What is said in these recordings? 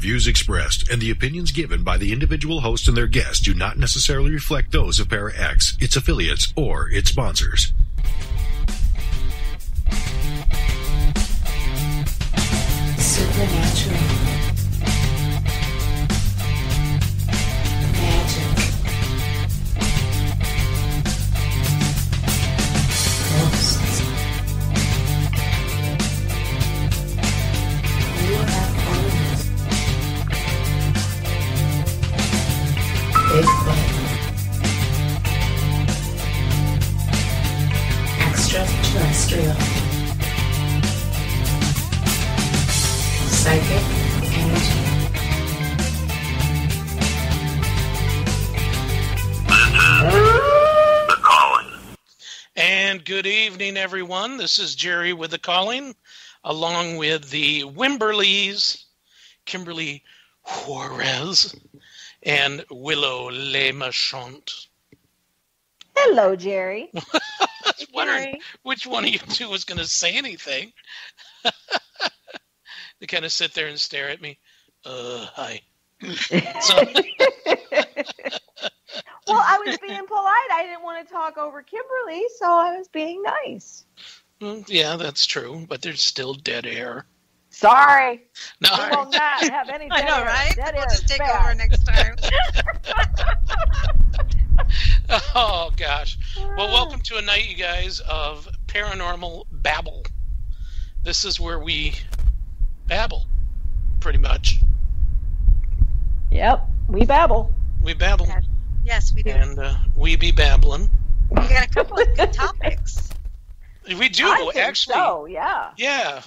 views expressed and the opinions given by the individual host and their guests do not necessarily reflect those of Para-X, its affiliates, or its sponsors. Supernatural. Magic. Ghosts. UFOs. Bigfoot. Extraterrestrial. Psychic energy. The Calling. And good evening, everyone. This is Jerry with The Calling, along with the Wimberleys, Kimberly Juarez, and Willow LeMachant. Hello, Jerry. I was wondering which one of you two was going to say anything. They kind of sit there and stare at me. Hi. Well, I was being polite. I didn't want to talk over Kimberly, so I was being nice. Yeah, that's true, but there's still dead air. Sorry. No. We will not have any dead I know, air. right? Dead We'll air just is take bad. over next time. Oh, gosh. Well, welcome to a night, you guys, of Paranormal Babble. This is where we babble, pretty much. Yep, we babble. We babble. Yes, we do. And we be babbling. We got a couple of good topics. We do, I think actually. so, yeah. Yeah.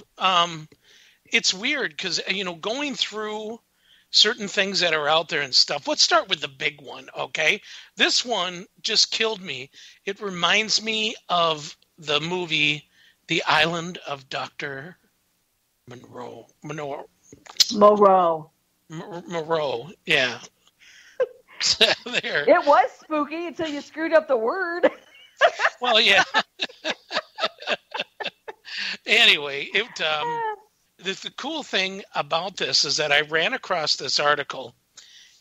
It's weird because, going through certain things that are out there and stuff. Let's start with the big one, okay? This one just killed me. It reminds me of the movie The Island of Dr. Moreau, yeah. There. It was spooky until you screwed up the word. Well, yeah. Anyway, the cool thing about this is that I ran across this article,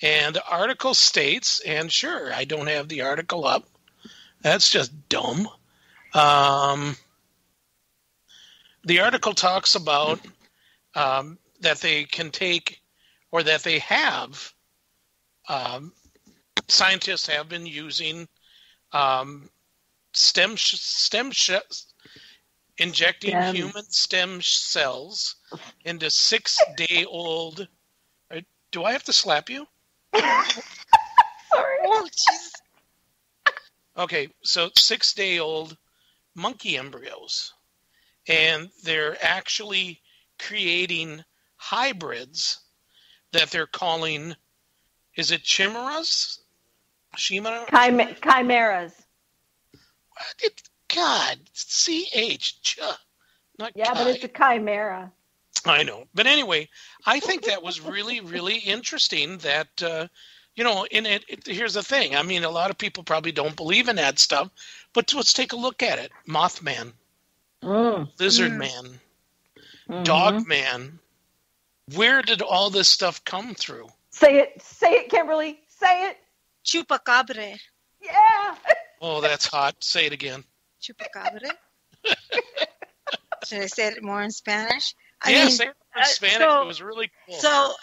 and the article states, and sure, I don't have the article up. That's just dumb. The article talks about that they can take, or that they have, scientists have been using injecting human stem cells into 6-day-old. Do I have to slap you? Sorry. Oh, jeez. Okay, so 6-day-old monkey embryos, and they're actually creating hybrids that they're calling, is it chimeras? Chimeras. What? God, CH, not Yeah, but it's a chimera. I know. But anyway, I think that was really, really interesting that, in it, here's the thing. I mean, a lot of people probably don't believe in that stuff, but let's take a look at it. Mothman, Lizard Man, Dog Man. Where did all this stuff come through? Say it, Kimberly. Say it. Chupacabra. Yeah. Oh, that's hot. Say it again. Chupacabra. Should I say it more in Spanish? Say it in Spanish. It was really cool. So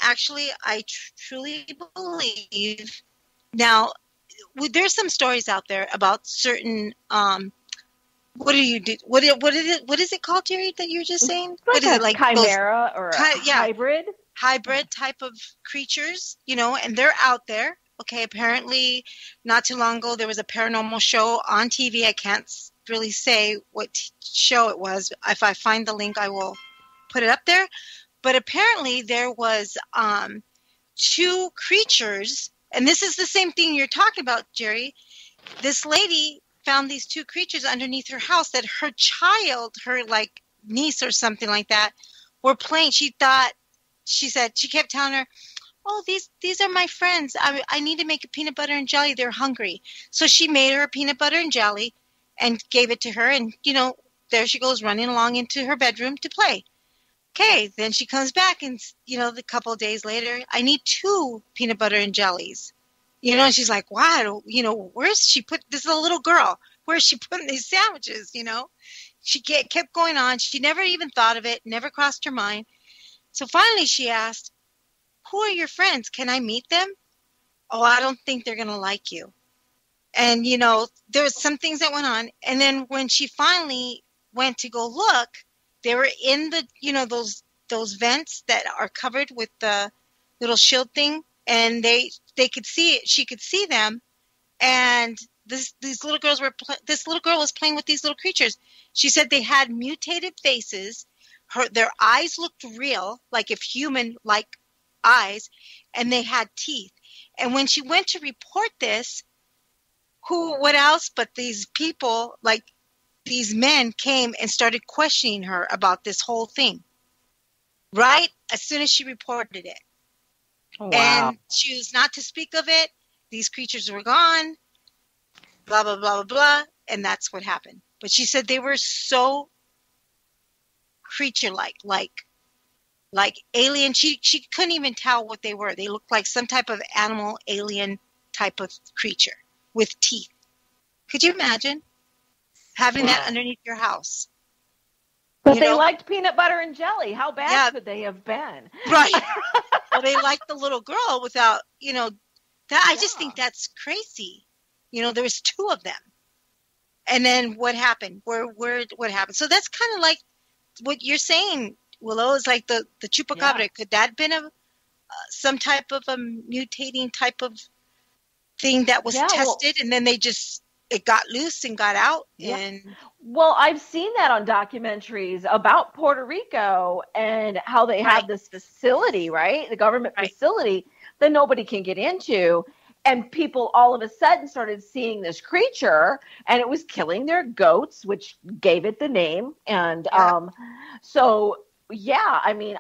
actually, I truly believe. Now, there's some stories out there about certain. What do you do? What is it called, Jerry? That you were just saying? What is it like? Chimera or a hybrid? Hybrid type of creatures, and they're out there. Okay, apparently not too long ago there was a paranormal show on TV. I can't really say what show it was. If I find the link, I will put it up there. But apparently there was 2 creatures, and this is the same thing you're talking about, Jerry. This lady found these 2 creatures underneath her house that her child, her like niece or something like that, were playing. She said she kept telling her, "Oh, these are my friends. I need to make a peanut butter and jelly. They're hungry." So she made her a peanut butter and jelly and gave it to her. And, there she goes running along into her bedroom to play. Okay, then she comes back and, a couple of days later, I need 2 peanut butter and jellies. And she's like, wow, where's she put, this is a little girl, where's she putting these sandwiches, She kept going on. She never even thought of it, never crossed her mind. So finally she asked, who are your friends? Can I meet them? Oh, I don't think they're going to like you. And, there was some things that went on. And then when she finally went to go look, they were in the, those vents that are covered with the little shield thing. And they could see it. She could see them. And this little girl was playing with these little creatures. She said they had mutated faces. Their eyes looked real, like if human-like eyes, and they had teeth. And when she went to report this, what else but these people, like these men, came and started questioning her about this whole thing. Right as soon as she reported it. Oh, wow. And she was not to speak of it. These creatures were gone. Blah, blah, blah, blah, blah. And that's what happened. But she said they were so creature-like, like alien. She couldn't even tell what they were. They looked like some type of animal, alien type of creature with teeth. Could you imagine having that underneath your house? But they liked peanut butter and jelly. How bad could they have been? Right. Well, they liked the little girl without, I just think that's crazy. There was 2 of them. And then what happened? What happened? So that's kind of like what you're saying, Willow, is like the chupacabra. Yeah. Could that have been some type of a mutating type of thing that was tested, and then it got loose and got out? Yeah. And well, I've seen that on documentaries about Puerto Rico and how they have this facility, right? The government facility that nobody can get into. And people all of a sudden started seeing this creature, and it was killing their goats, which gave it the name. And I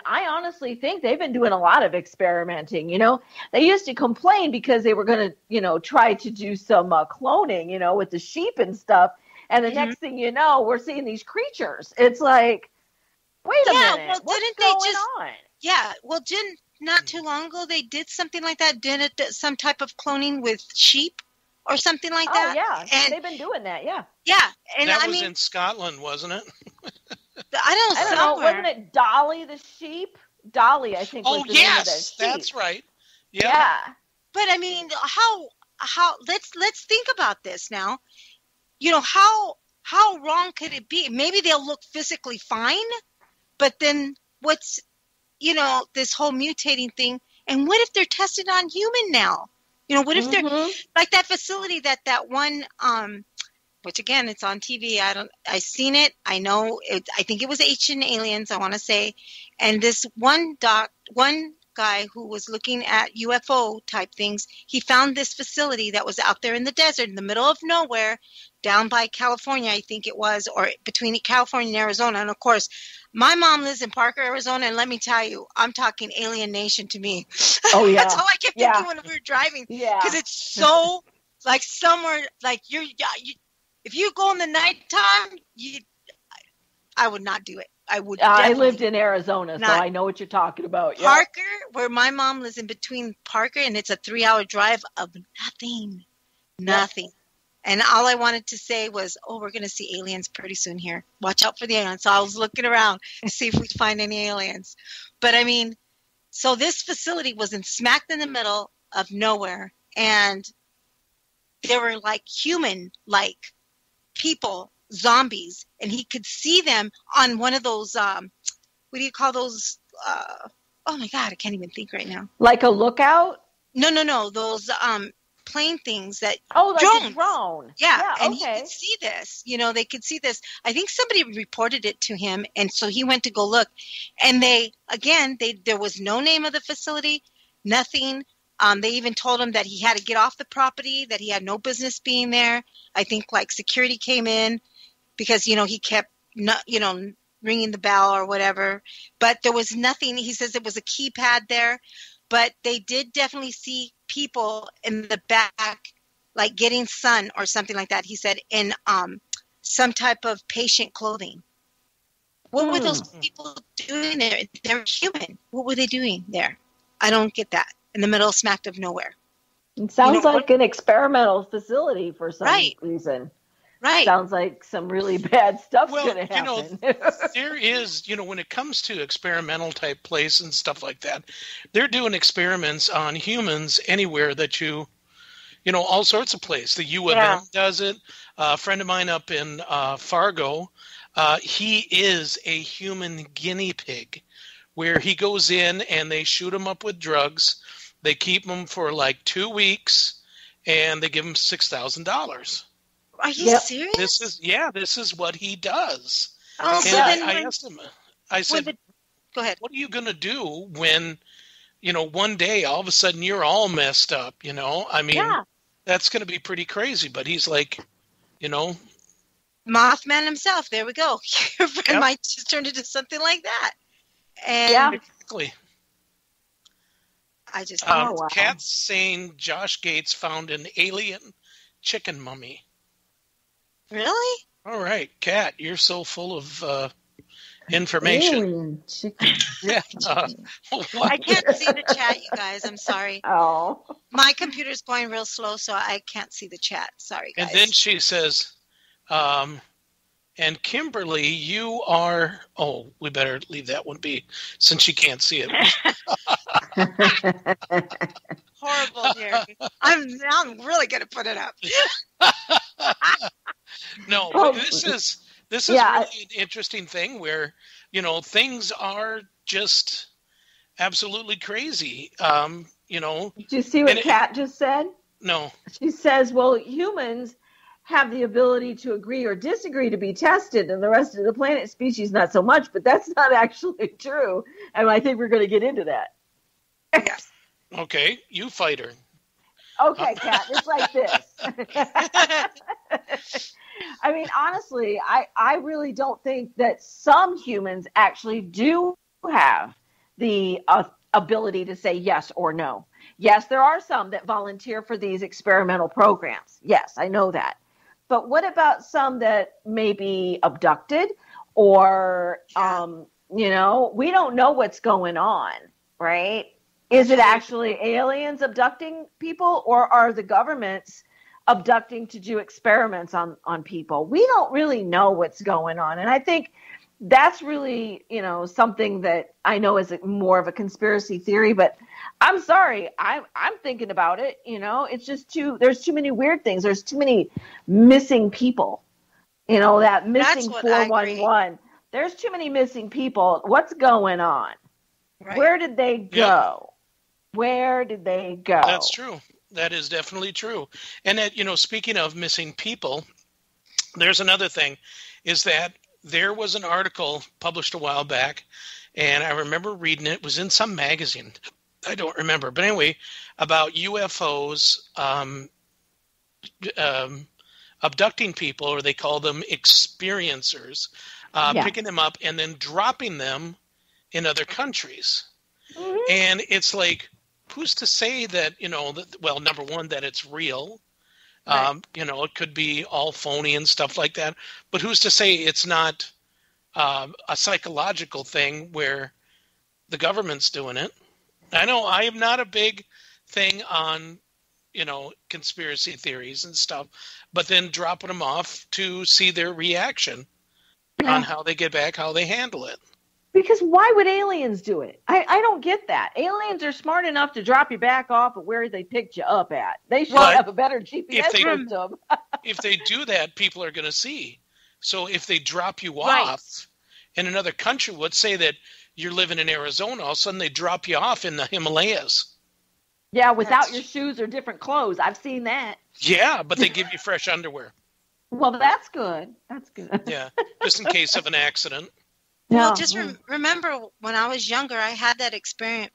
honestly think they've been doing a lot of experimenting. They used to complain because they were going to, try to do some cloning, with the sheep and stuff. And the next thing you know, we're seeing these creatures. It's like, wait a minute, well, what's going on? Yeah, well, not too long ago, they did something like that. Did some type of cloning with sheep or something like that? Oh, yeah. And they've been doing that, yeah. Yeah. And that was in Scotland, wasn't it? I don't know. Wasn't it Dolly the sheep? Dolly, I think, was the name of the sheep. That's right. Yeah. But, I mean, how let's think about this now. How wrong could it be? Maybe they'll look physically fine, but then what's this whole mutating thing, and what if they're tested on human now? What if they're like that facility that one, which again, it's on TV. I seen it. I know it. I think it was Ancient Aliens, I want to say. And this one guy who was looking at UFO type things, he found this facility that was out there in the desert in the middle of nowhere, down by California, I think it was, or between California and Arizona. And of course, my mom lives in Parker, Arizona, and let me tell you, I'm talking alien nation to me. Oh, yeah. That's all I kept thinking when we were driving. Yeah. Because it's so, like, somewhere, like, if you go in the nighttime, I would not do it. I would I lived in Arizona, so I know what you're talking about. Parker, where my mom lives in between Parker, and it's a 3-hour drive of nothing. Nothing. And all I wanted to say was, we're going to see aliens pretty soon here. Watch out for the aliens. So I was looking around to see if we'd find any aliens. But, I mean, so this facility was smacked in the middle of nowhere. And there were, like, human-like people, zombies. And he could see them on one of those, what do you call those? Oh, my God, I can't even think right now. Like a lookout? No. Those plane things that like drones. a drone. Yeah, and he could see this. They could see this. I think somebody reported it to him, and so he went to go look. And there was no name of the facility, nothing. They even told him that he had to get off the property, that he had no business being there. I think like security came in because he kept not ringing the bell or whatever. But there was nothing. He says there was a keypad there. But they did definitely see people in the back, like getting sun or something like that. He said in some type of patient clothing. What were those people doing there? They're human. What were they doing there? I don't get that. In the middle smack of nowhere. It sounds like an experimental facility for some reason. Right. Sounds like some really bad stuff's going to happen. There is, when it comes to experimental type place and stuff like that, they're doing experiments on humans anywhere that all sorts of places. The U of M does it. A friend of mine up in Fargo, he is a human guinea pig where he goes in and they shoot him up with drugs. They keep him for like 2 weeks and they give him $6,000. Are you serious? This is what he does. Oh, and I asked him, I said, go ahead. What are you going to do when, one day all of a sudden you're all messed up, I mean, that's going to be pretty crazy. But he's like, Mothman himself. There we go. Your friend might just turn into something like that. And exactly. I just Kat's saying Josh Gates found an alien chicken mummy. Really? All right, Kat, you're so full of information. Alien chicken. Yeah. I can't see the chat, you guys. I'm sorry. Oh. My computer's going real slow, so I can't see the chat. Sorry, guys. And then she says, and Kimberly, you are... Oh, we better leave that one be, since she can't see it. Horrible, Jerry. I'm really going to put it up. No, but this is really an interesting thing where, things are just absolutely crazy. Did you see what Kat just said? No. She says, well, humans have the ability to agree or disagree to be tested, and the rest of the planet species not so much, but that's not actually true. And I think we're going to get into that. Yes. Okay, you fight her. Okay, Kat, it's like this. I mean, honestly, I really don't think that some humans actually do have the ability to say yes or no. Yes, there are some that volunteer for these experimental programs. Yes, I know that. But what about some that may be abducted or, we don't know what's going on, right? Is it actually aliens abducting people, or are the governments abducting to do experiments on people? We don't really know what's going on. And I think that's really, something that I know is more of a conspiracy theory, but I'm sorry. I'm thinking about it. It's just there's too many weird things. There's too many missing people, that missing 411. There's too many missing people. What's going on? Right. Where did they go? Yep. Where did they go? That's true. That is definitely true. And that, speaking of missing people, there's another thing, is that there was an article published a while back, and I remember reading it. It was in some magazine. I don't remember. But anyway, about UFOs abducting people, or they call them experiencers, picking them up and then dropping them in other countries. Mm-hmm. And it's like, who's to say that, number one, that it's real. Right. It could be all phony and stuff like that. But who's to say it's not a psychological thing where the government's doing it? I know I am not a big thing on, conspiracy theories and stuff, but then dropping them off to see their reaction on how they get back, how they handle it. Because why would aliens do it? I don't get that. Aliens are smart enough to drop you back off at where they picked you up at. They should have a better GPS system. If they do that, people are going to see. So if they drop you off in another country, let's say that you're living in Arizona, all of a sudden they drop you off in the Himalayas. Yeah, without your shoes or different clothes. I've seen that. Yeah, but they give you fresh underwear. Well, that's good. That's good. Yeah, just in case of an accident. Well, just remember when I was younger, I had that experience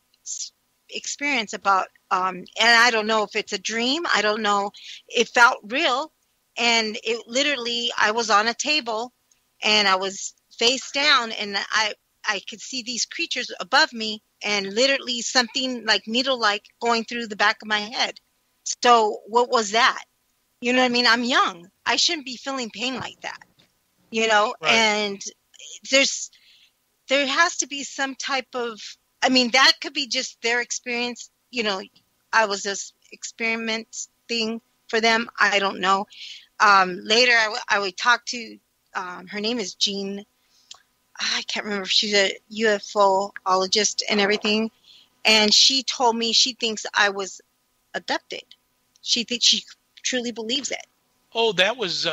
about, and I don't know if it's a dream. I don't know. It felt real. And it literally, I was on a table and I was face down and I could see these creatures above me and literally something like needle-like going through the back of my head. So what was that? You know what I mean? I'm young. I shouldn't be feeling pain like that, Right. And there has to be some type of, I mean, that could be just their experience. I was just experiment thing for them. I don't know. Later, I would talk to, her name is Jean. I can't remember if she's a UFOologist and everything. And she told me she thinks I was abducted. She thinks she truly believes it. Oh, that was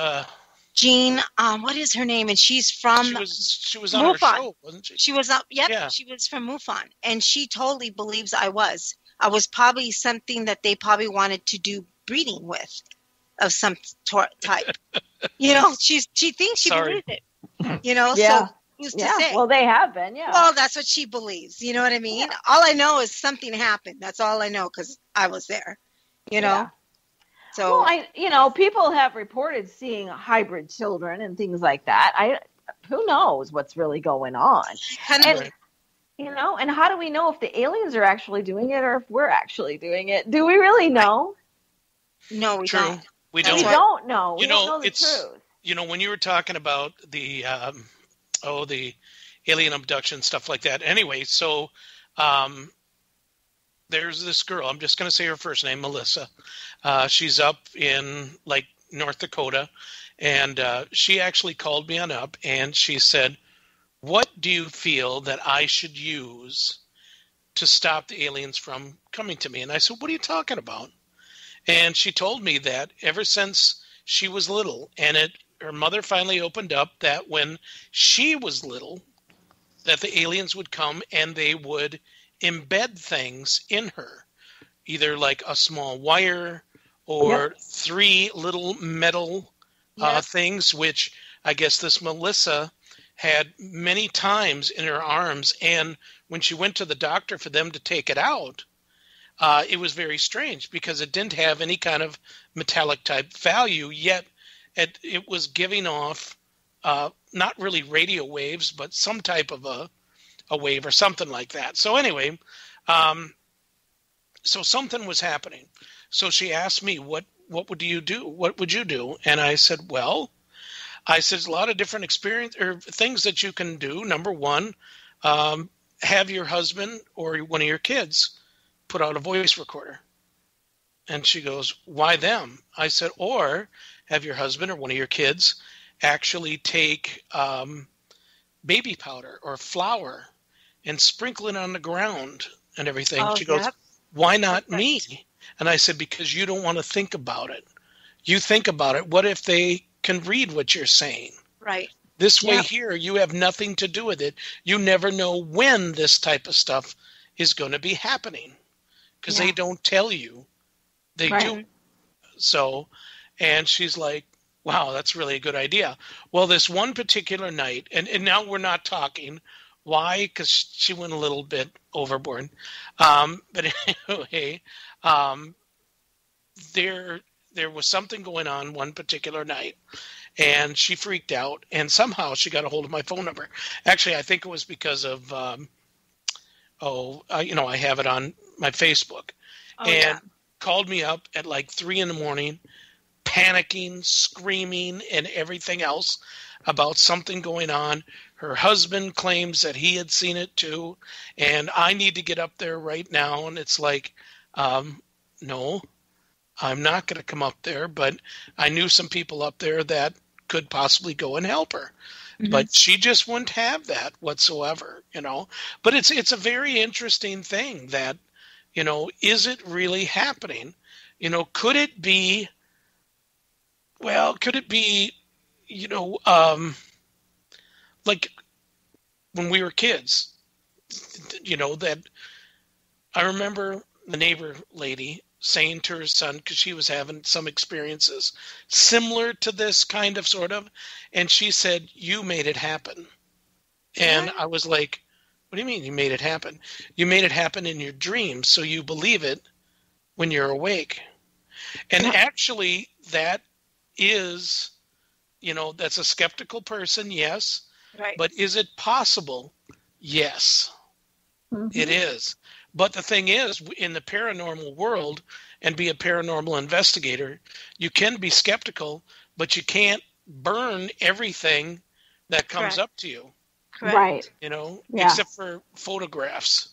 Jean. What is her name? And she's from. She was on her show, wasn't she? She was up. Yep. Yeah. She was from MUFON, and she totally believes I was. I was probably something that they probably wanted to do breeding with, of some type. She thinks she believes it. Yeah. So who's to say? Well, they have been. Yeah. Well, that's what she believes. You know what I mean? Yeah. All I know is something happened. That's all I know because I was there. Yeah. So, people have reported seeing hybrid children and things like that. Who knows what's really going on? And how do we know if the aliens are actually doing it or if we're actually doing it? Do we really know? No, we True. don't. We don't. We don't know. We don't know the it's truth. When you were talking about the alien abduction stuff like that. Anyway, so there's this girl. I'm just going to say her first name, Melissa. She's up in North Dakota, and she actually called me on up, and she said, "What do you feel that I should use to stop the aliens from coming to me?" And I said, "What are you talking about?" And she told me that ever since she was little, and her mother finally opened up that when she was little, that the aliens would come and they would embed things in her, either like a small wire or 3 little metal things, which I guess this Melissa had many times in her arms. And when she went to the doctor for them to take it out, it was very strange because it didn't have any kind of metallic type value, yet it was giving off not really radio waves, but some type of a wave or something like that. So anyway, so something was happening. So she asked me, what would you do? What would you do? And I said, there's a lot of different experience or things that you can do. Number one, have your husband or one of your kids put out a voice recorder. And she goes, why them? I said, or have your husband or one of your kids actually take baby powder or flour and sprinkle it on the ground and everything. She goes, why not me? And I said, because you don't want to think about it. You think about it. What if they can read what you're saying? Right. This way here, you have nothing to do with it. You never know when this type of stuff is going to be happening because they don't tell you. They do. So, and she's like, wow, that's really a good idea. Well, this one particular night, and now we're not talking. Why? Because she went a little bit overboard. But anyway, there was something going on one particular night, and she freaked out, and somehow she got a hold of my phone number. Actually, I think it was because of, I have it on my Facebook. Called me up at 3 a.m, panicking, screaming, and everything else about something going on. Her husband claims that he had seen it too, and I need to get up there right now. And it's like, no, I'm not going to come up there, but I knew some people up there that could possibly go and help her. Mm-hmm. But she just wouldn't have that whatsoever, But it's a very interesting thing that, is it really happening? Could it be, like when we were kids, that I remember the neighbor lady saying to her son, because she was having some experiences similar to this kind of sort of, and she said, you made it happen. And I was like, what do you mean you made it happen? You made it happen in your dreams, so you believe it when you're awake. And actually that is, that's a skeptical person, yes. Right. But is it possible? Yes, it is. But the thing is, in the paranormal world, and be a paranormal investigator, you can be skeptical, but you can't burn everything that comes up to you. Correct. Right. Yeah. Except for photographs.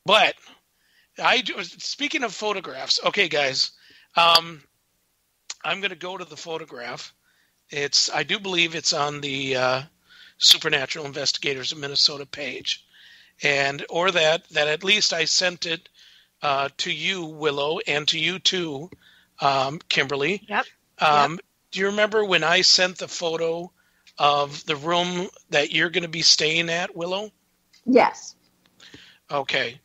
But speaking of photographs, okay, guys, I'm going to go to the photograph. I do believe it's on the Supernatural Investigators of Minnesota page, or that at least I sent it to you, Willow, and to you too, Kimberly. Yep. Do you remember when I sent the photo of the room that you're going to be staying at, Willow? Yes. Okay.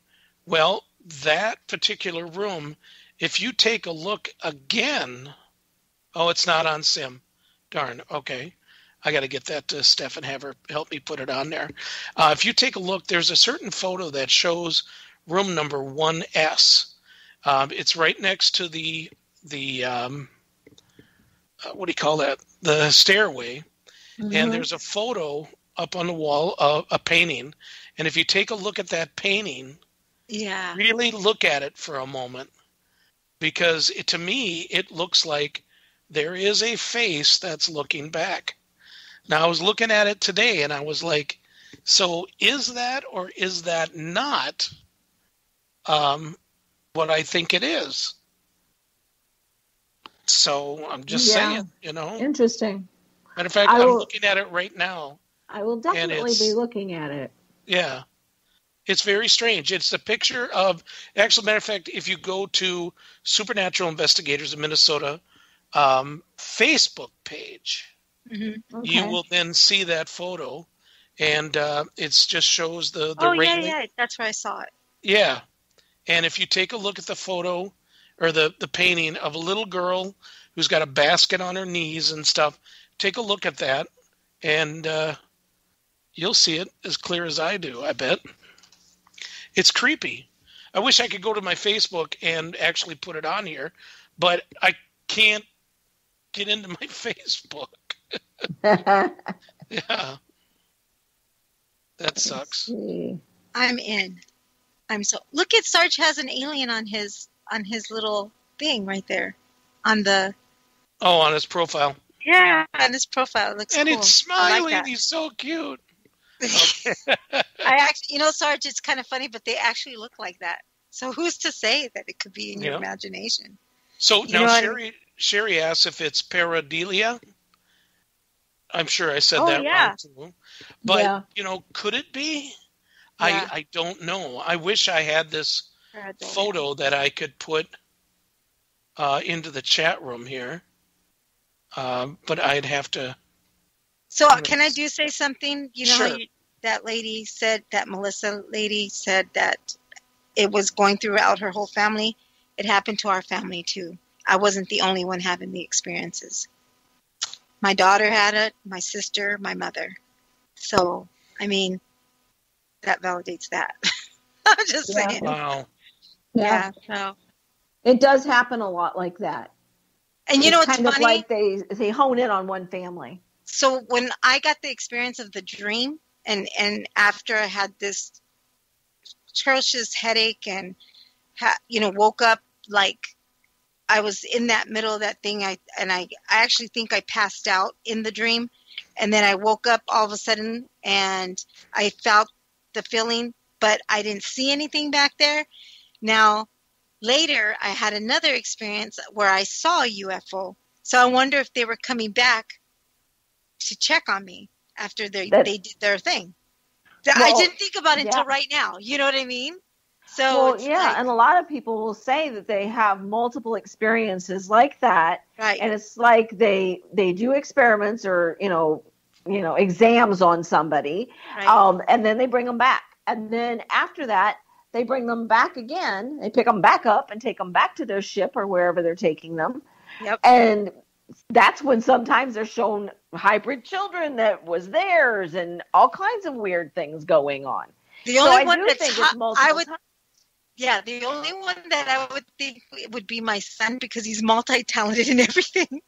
Well, that particular room, if you take a look again, it's not on Sim. Darn. Okay. I got to get that to Steph and have her help me put it on there. If you take a look, there's a certain photo that shows room number 1S. It's right next to the what do you call that? The stairway. Mm-hmm. And there's a photo up on the wall of a painting. And if you take a look at that painting, really look at it for a moment, because to me, it looks like there is a face that's looking back. Now, I was looking at it today and I was like, so is that or is that not what I think it is? So I'm just saying, Interesting. Matter of fact, I'm looking at it right now. I will definitely be looking at it. Yeah. It's very strange. It's a picture of, actually, matter of fact, if you go to Supernatural Investigators of Minnesota Facebook page, Mm-hmm. Okay. you will then see that photo, and it just shows the railing. Yeah, that's where I saw it. Yeah. And if you take a look at the photo or the painting of a little girl who's got a basket on her knees and stuff, take a look at that, and you'll see it as clear as I do, I bet. It's creepy. I wish I could go to my Facebook and actually put it on here, but I can't get into my Facebook. Yeah. That sucks. I'm in. Look at Sarge has an alien on his little thing right there on his profile. Yeah, on his profile. It looks and cool. It's smiling. Like that. He's so cute. Okay. I actually, Sarge, it's kind of funny, but they actually look like that. So who's to say that it could be in your imagination? So now Sherry asks if it's pareidolia. I'm sure I said that wrong too. But, could it be? Yeah. I don't know. I wish I had this photo that I could put into the chat room here. But I'd have to. So can I say something? Sure. How that lady said, that Melissa lady said that it was going throughout her whole family. It happened to our family too. I wasn't the only one having the experiences. My daughter had it, my sister, my mother. So, that validates that. I'm just saying. Wow. Yeah. So. It does happen a lot like that. And it's what's kind funny? Of like they hone in on one family. So when I got the experience of the dream, and after I had this atrocious headache and woke up like I was in that middle of that thing, I actually think I passed out in the dream, and then I woke up all of a sudden and I felt the feeling, but I didn't see anything back there. Now later I had another experience where I saw a UFO. So I wonder if they were coming back to check on me after they did their thing. I didn't think about it until right now. You know what I mean? So and a lot of people will say that they have multiple experiences like that. Right. And it's like they do experiments or exams on somebody, right. And then they bring them back. And then after that, they bring them back again. They pick them back up and take them back to their ship or wherever they're taking them. Yep. And that's when sometimes they're shown hybrid children that was theirs and all kinds of weird things going on. The only one the only one that I would think would be my son, because he's multi-talented in everything.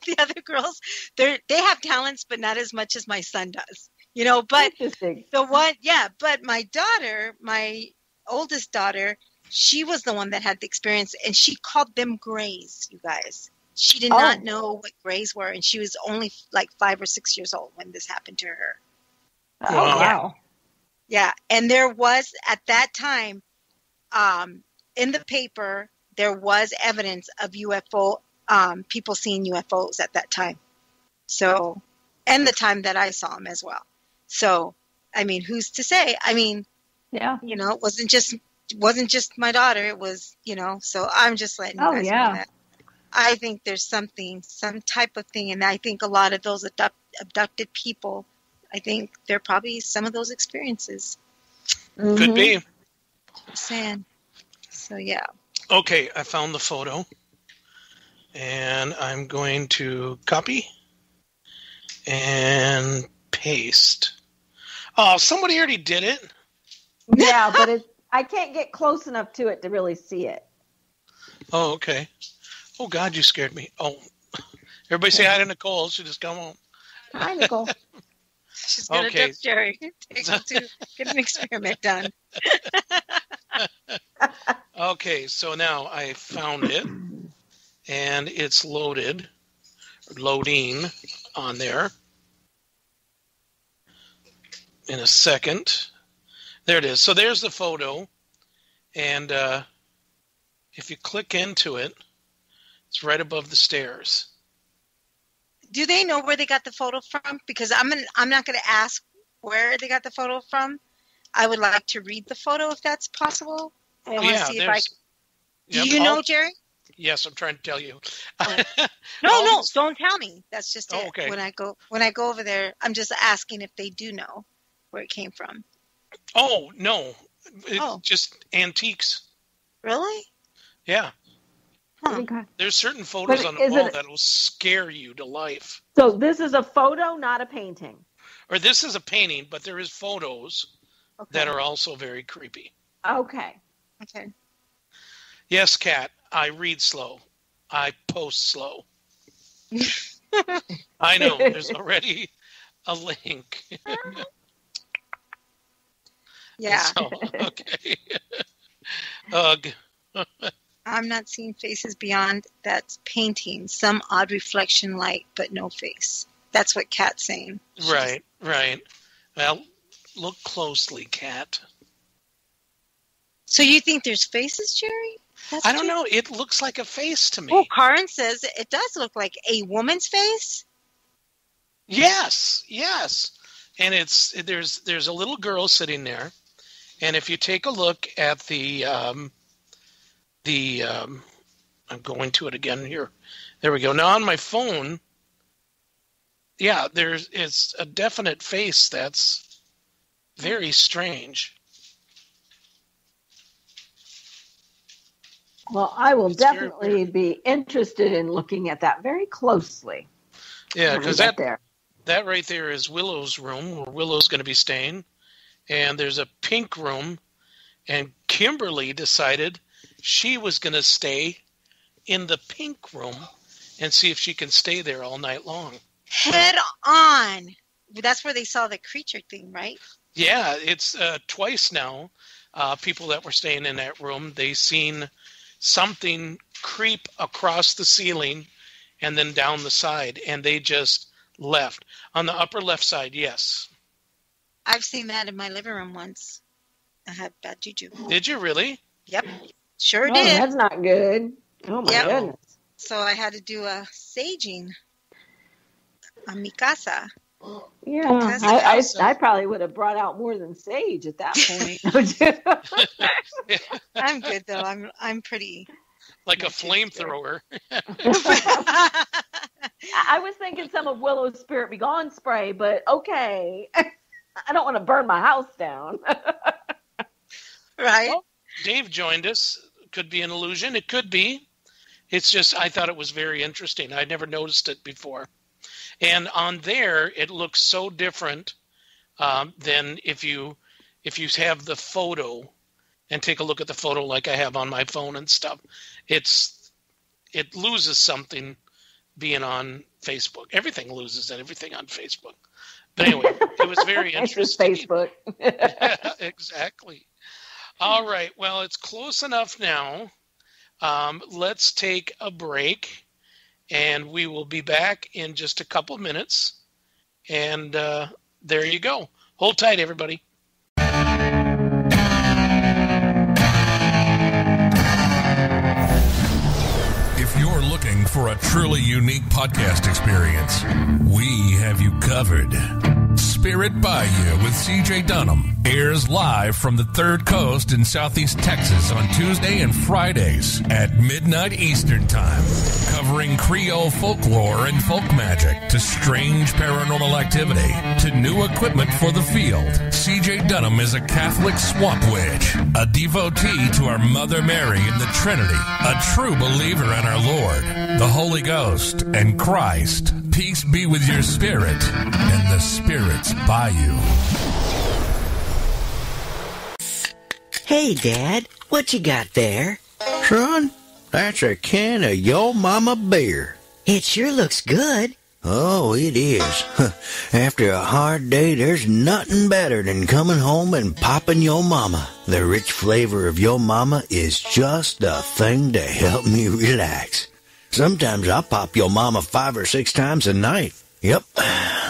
The other girls, they have talents, but not as much as my son does. But but my daughter, my oldest daughter, she was the one that had the experience, and she called them grays, you guys. She did not know what grays were, and she was only like 5 or 6 years old when this happened to her. Oh, Wow. wow. Yeah, and there was at that time, in the paper, there was evidence of UFO, people seeing UFOs at that time. So, and the time that I saw them as well. So, I mean, who's to say? I mean, Yeah. you know, it wasn't just my daughter. It was, you know. So I'm just letting you Oh, guys yeah. know that. I think there's something, some type of thing, and I think a lot of those abducted people, I think they're probably some of those experiences. Could be. Just saying. So yeah. Okay, I found the photo. And I'm going to copy and paste. Oh, somebody already did it. Yeah, but I can't get close enough to it to really see it. Oh, okay. Oh, God, you scared me. Oh, everybody say hi to Nicole. She just come home. Hi, Nicole. She's going to Okay. duck Jerry. Take him to get an experiment done. Okay, so now I found it, and it's loading on there. In a second. There it is. So there's the photo, and if you click into it, it's right above the stairs. Do they know where they got the photo from? Because I'm not going to ask where they got the photo from. I would like to read the photo if that's possible. I want to see if I. Do you know, Jerry? Yes, I'm trying to tell you. No, don't tell me. That's just it. Okay. When I go over there, I'm just asking if they do know where it came from. Oh, no. It's just antiques. Really? Yeah. Huh. Okay. There's certain photos But on the is wall it- that will scare you to life. So this is a photo, not a painting. Or this is a painting, but there is photos Okay. that are also very creepy. Okay. Okay. Yes, Kat, I read slow. I post slow. I know. There's already a link. Yeah. So, okay. Ugh. I'm not seeing faces beyond that painting. Some odd reflection light, but no face. That's what Kat's saying. Right. Well, look closely, Kat. So you think there's faces, Jerry? That's I what don't you- know. It looks like a face to me. Oh, Karin says it does look like a woman's face. Yes. And there's a little girl sitting there, and if you take a look at the I'm going to it again here. There we go. Now on my phone, yeah, it's a definite face that's very strange. Well, I will It's very definitely weird. be interested in looking at that very closely. Yeah, when I because get there. that right there is Willow's room, where Willow's going to be staying. And there's a pink room, and Kimberly decided she was going to stay in the pink room and see if she can stay there all night long. Head on. That's where they saw the creature thing, right? Yeah, it's twice now. People that were staying in that room, they seen something creep across the ceiling and then down the side, and they just left. On the upper left side, yes. I've seen that in my living room once. I had bad juju. Did you really? Yep. Sure Oh, did. that's not good. Oh my Yep. goodness. So I had to do a saging on mi casa. Yeah, That's I probably would have brought out more than sage at that point. I'm good though. I'm pretty. Like a flamethrower. I was thinking some of Willow's Spirit Be Gone spray, but okay. I don't want to burn my house down. Right. Well, Dave joined us. Could be an illusion. It could be. It's just I thought it was very interesting. I'd never noticed it before. And on there, it looks so different than if you have the photo and take a look at the photo like I have on my phone and stuff. It loses something being on Facebook. Everything loses everything on Facebook. But anyway, it was very It's just interesting. Facebook. Yeah, exactly. All right. Well, it's close enough now. Let's take a break, and we will be back in just a couple minutes. And there you go. Hold tight, everybody. If you're looking for a truly unique podcast experience, we have you covered. Spirit Bayou with CJ Dunham airs live from the Third Coast in Southeast Texas on Tuesday and Fridays at midnight Eastern Time, covering Creole folklore and folk magic to strange paranormal activity to new equipment for the field. CJ Dunham is a Catholic swamp witch, a devotee to our Mother Mary in the Trinity, a true believer in our Lord, the Holy Ghost, and Christ. Peace be with your spirit and the spirits by you. Hey, Dad, what you got there? Son, that's a can of Yo Mama beer. It sure looks good. Oh, it is. After a hard day, there's nothing better than coming home and popping Yo Mama. The rich flavor of Yo Mama is just the thing to help me relax. Sometimes I'll pop Yo Mama 5 or 6 times a night. Yep,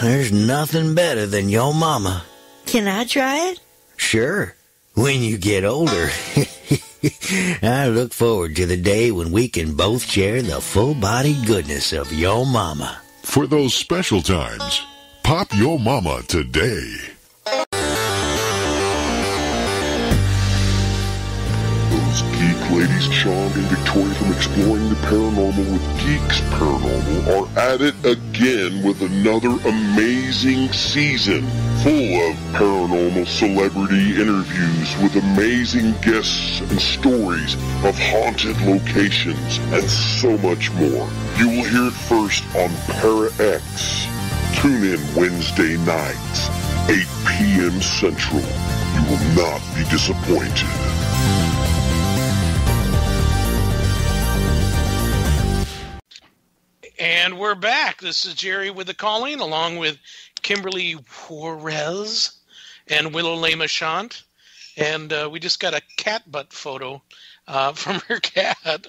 there's nothing better than Yo Mama. Can I try it? Sure, when you get older. I look forward to the day when we can both share the full-bodied goodness of Yo Mama. For those special times, pop Yo Mama today. Those geek ladies, Sean and Victoria from Exploring the Paranormal with Geeks Paranormal, are at it again with another amazing season full of paranormal celebrity interviews with amazing guests and stories of haunted locations and so much more. You will hear it first on Para X. Tune in Wednesday nights, 8 p.m. Central. You will not be disappointed. And we're back. This is Jerry with the calling, along with Kimberly Juarez and Willow Lamachant. And we just got a cat butt photo from her cat.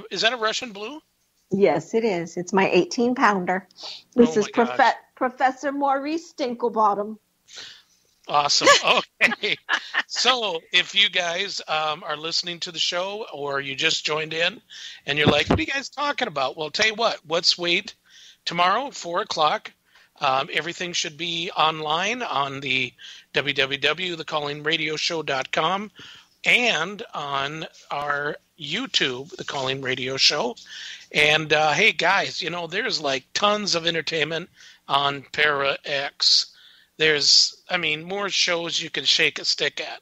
Is that a Russian blue? Yes, it is. It's my 18-pounder. This is Professor Maurice Stinklebottom. Awesome. Okay. So if you guys are listening to the show or you just joined in and you're like, what are you guys talking about? Well, tell you what, let's wait tomorrow, 4 o'clock. Everything should be online on the www.thecallingradioshow.com and on our YouTube, The Calling Radio Show. And, hey, guys, there's like tons of entertainment on Para X. There's, more shows you can shake a stick at.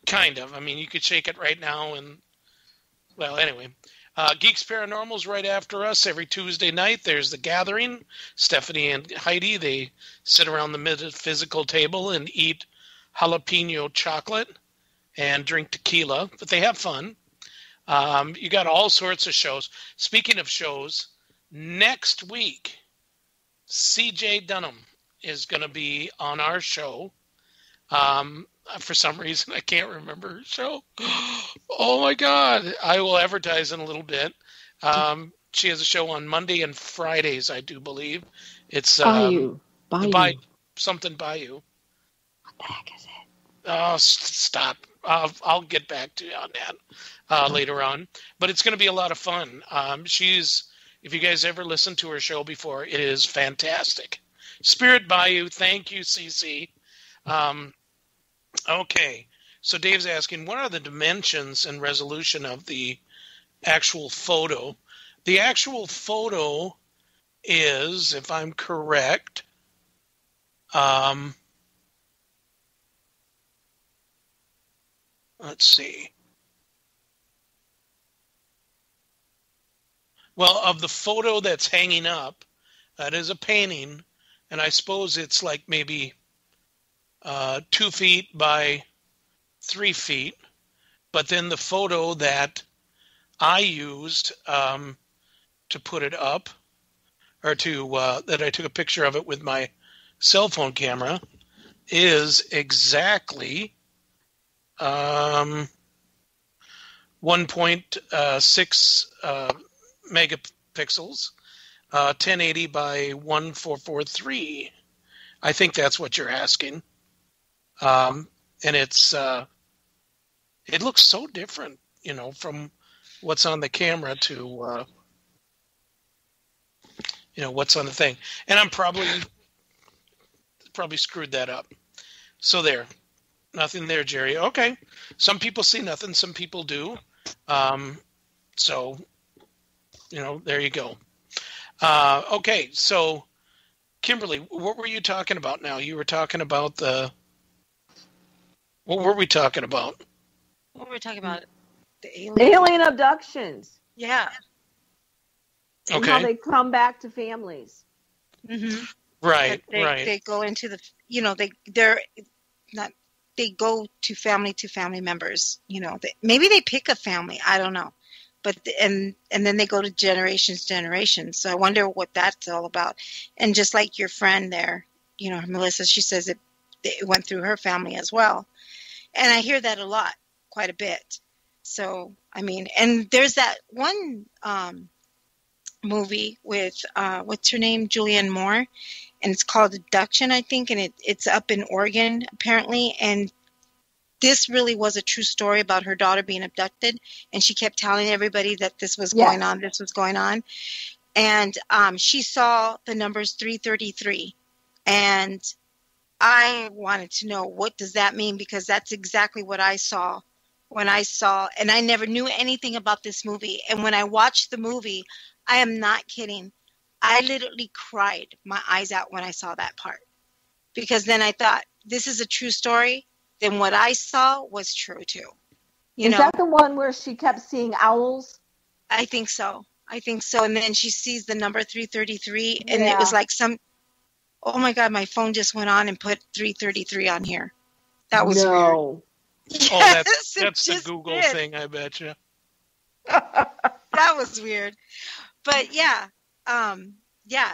Kind of. You could shake it right now and, well, anyway. Geeks Paranormal's right after us every Tuesday night. There's The Gathering. Stephanie and Heidi, they sit around the metaphysical table and eat jalapeno chocolate and drink tequila, but they have fun. You got all sorts of shows. Speaking of shows, next week, CJ Dunham is going to be on our show. For some reason, I can't remember her show. Oh, my God. I will advertise in a little bit. She has a show on Monday and Fridays, I do believe. It's Bayou. Something Bayou. What the heck is it? Oh, stop. I'll get back to you on that later on. But it's going to be a lot of fun. If you guys ever listened to her show before, it is fantastic. Spirit Bayou, thank you, CC. Okay, so Dave's asking, what are the dimensions and resolution of the actual photo? The actual photo is, if I'm correct, let's see. Well, of the photo that's hanging up, that is a painting, and I suppose it's like maybe 2 feet by 3 feet. But then the photo that I used to put it up, or that I took a picture of it with my cell phone camera, is exactly 1.6 megapixels, 1080 by 1443. I think that's what you're asking. And it's it looks so different, from what's on the camera to what's on the thing. And I'm probably screwed that up. So there. Nothing there, Jerry. Okay. Some people see nothing, some people do. So, there you go. Okay, so Kimberly, what were you talking about now? You were talking about what were we talking about? What were we talking about? The alien abductions. Yeah. And how they come back to families. Mm-hmm. Right, right. They go into the, they're not, they go to family members, maybe they pick a family. I don't know. But, and then they go to generations. So I wonder what that's all about. And just like your friend there, Melissa, she says it went through her family as well. And I hear that a lot, quite a bit. So, I mean, and there's that one movie with, what's her name? Julianne Moore. And it's called Abduction, I think. And it's up in Oregon, apparently. And this really was a true story about her daughter being abducted. And she kept telling everybody that this was going on, this was going on. And she saw the numbers 333. And I wanted to know, what does that mean? Because that's exactly what I saw when I saw, and I never knew anything about this movie. And when I watched the movie, I am not kidding, I literally cried my eyes out when I saw that part. Because then I thought, this is a true story. Then what I saw was true too. Is that the one where she kept seeing owls? I think so. And then she sees the number 333, and it was like oh my God, my phone just went on and put 333 on here. That was weird. Oh, that's the Google thing, I bet you. That was weird. But yeah.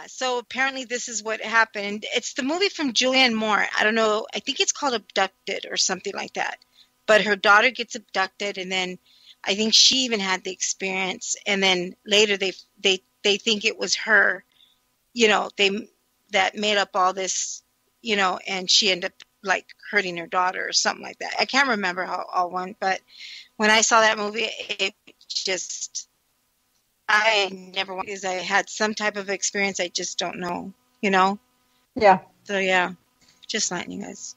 So apparently this is what happened. It's the movie from Julianne Moore. I don't know. I think it's called Abducted or something like that. But her daughter gets abducted, and then I think she even had the experience. And then later they think it was her, that made up all this, and she ended up like hurting her daughter or something like that. I can't remember how it all went, but when I saw that movie, it just, I never wanted, because I had some type of experience. I just don't know, Yeah. So yeah, just letting you guys.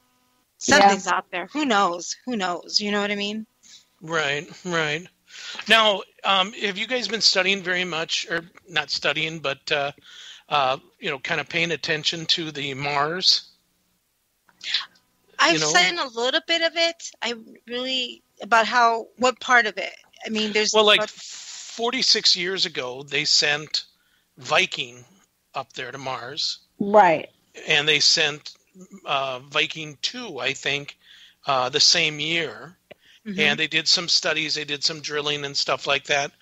Something's out there. Who knows? You know what I mean? Right. Now, have you guys been studying very much, or not studying, but kind of paying attention to the Mars? I've seen a little bit of it. I really, about what part of it? I mean, there's... Well, like 46 years ago, they sent Viking up there to Mars. Right. And they sent Viking 2, I think, the same year. Mm-hmm. And they did some studies, they did some drilling and stuff like that.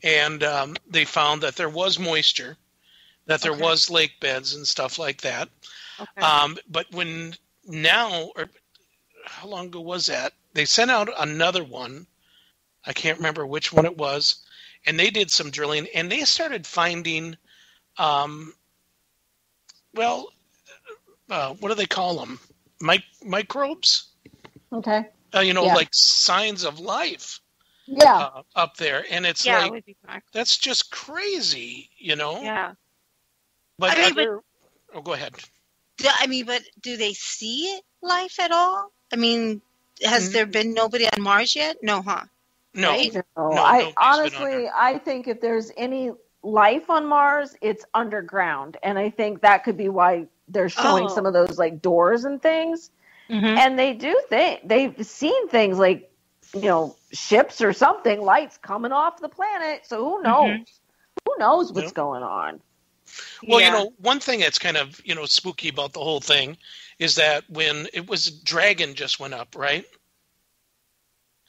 And they found that there was moisture, that there was lake beds and stuff like that. Okay. But how long ago was that? They sent out another one. I can't remember which one it was. And they did some drilling, and they started finding, what do they call them? Microbes? Okay. Like signs of life. Yeah. Up there. And it's that's just crazy, Yeah. But go ahead. But do they see life at all? I mean, has there been nobody on Mars yet? No, huh? No. Right? No. I think if there's any life on Mars, it's underground. And I think that could be why they're showing some of those like doors and things. Mm-hmm. And they do they've seen things like, ships or something, lights coming off the planet. So who knows? Mm-hmm. Who knows what's going on? Well, one thing that's kind of, spooky about the whole thing is that when it was Dragon just went up, right?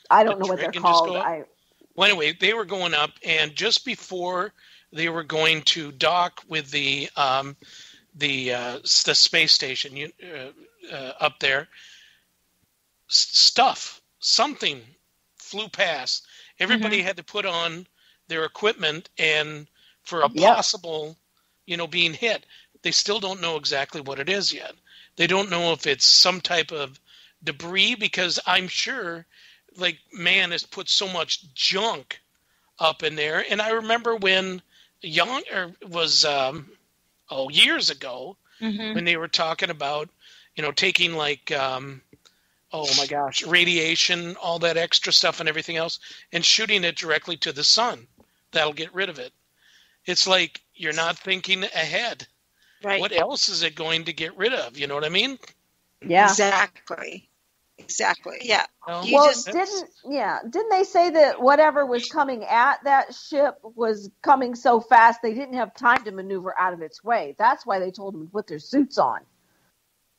I don't know what they're called. Well, anyway, they were going up, and just before they were going to dock with the space station up there, something flew past. Everybody had to put on their equipment, and for a possible, being hit. They still don't know exactly what it is yet. They don't know if it's some type of debris, because I'm sure, like, man has put so much junk up in there. And I remember when years ago, when they were talking about, taking like, oh my gosh, radiation, all that extra stuff and everything else, and shooting it directly to the sun. That'll get rid of it. It's like you're not thinking ahead. Right. What else is it going to get rid of? You know what I mean? Yeah. Exactly. Yeah. Well, didn't they say that whatever was coming at that ship was coming so fast they didn't have time to maneuver out of its way? That's why they told them to put their suits on.